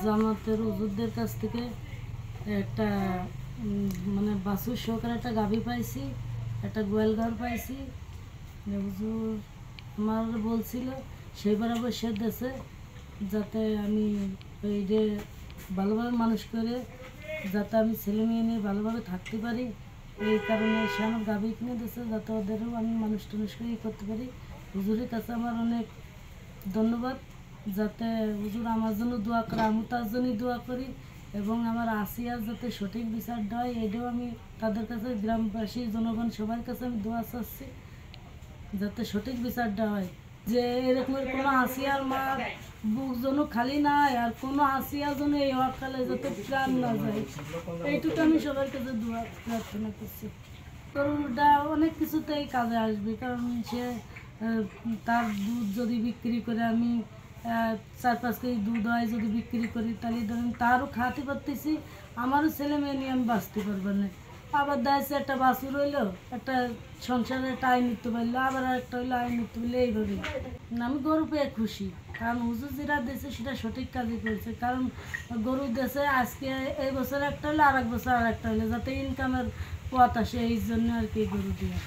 জামাতের হুজুরদের কাছ থেকে একটা মানে বাছুর সহকারে একটা গাভী পাইছি, একটা গোয়াল ঘর পাইছি। হুজুর আমার বলছিল সেই বরাবর সে দেশে যাতে আমি ওই যে ভালোভাবে মানুষ করে যাতে আমি ছেলে মেয়ে নিয়ে ভালোভাবে থাকতে পারি, এই কারণে সে আমার গাভী কিনে দিয়েছে যাতে ওদেরও আমি মানুষ টানুষ করে করতে পারি। হুজুরের কাছে আমার অনেক ধন্যবাদ, যাতে হুজুর আমার জন্য দোয়া করে, আমি তার জন্যই দোয়া করি এবং আমার আসিয়ার যাতে সঠিক বিচারটা হয় এটাও আমি তাদের কাছে, গ্রামবাসী জনগণ সবার কাছে আমি দোয়া চাচ্ছি যাতে সঠিক বিচারটা হয়, যে এরকমের কোনো আসিয়ার মা বুক যেন খালি না হয় আর কোনো আসিয়া যেন এই অকালে যাতে প্রাণ না যায়, এইটুকু আমি সবার কাছে দোয়া প্রার্থনা করছি। গরুটা অনেক কিছুতেই কাজে আসবে, কারণ সে তার দুধ যদি বিক্রি করে আমি 4-5 কেজি দুধ হয় যদি বিক্রি করি তাহলে ধরেন তারও খাওয়াতে পারতেছি, আমারও ছেলে মেয়ে নিয়ে আমি বাঁচতে পারবো না। আবার দায়ছে একটা বাছুর হইলো, একটা সংসারে একটা আয় নিতে পারলো, আবার একটা হইলো আয় নিতে পারলে, এইভাবে আমি গরু পেয়ে খুশি। কারণ হুজুর যেটা দিয়েছে সেটা সঠিক কাজই করেছে, কারণ গরু দেশে আজকে এই বছর একটা হলে আর এক বছর আর একটা হলে যাতে ইনকামের পথ আসে, এই জন্য আর কি গরু দিয়ে।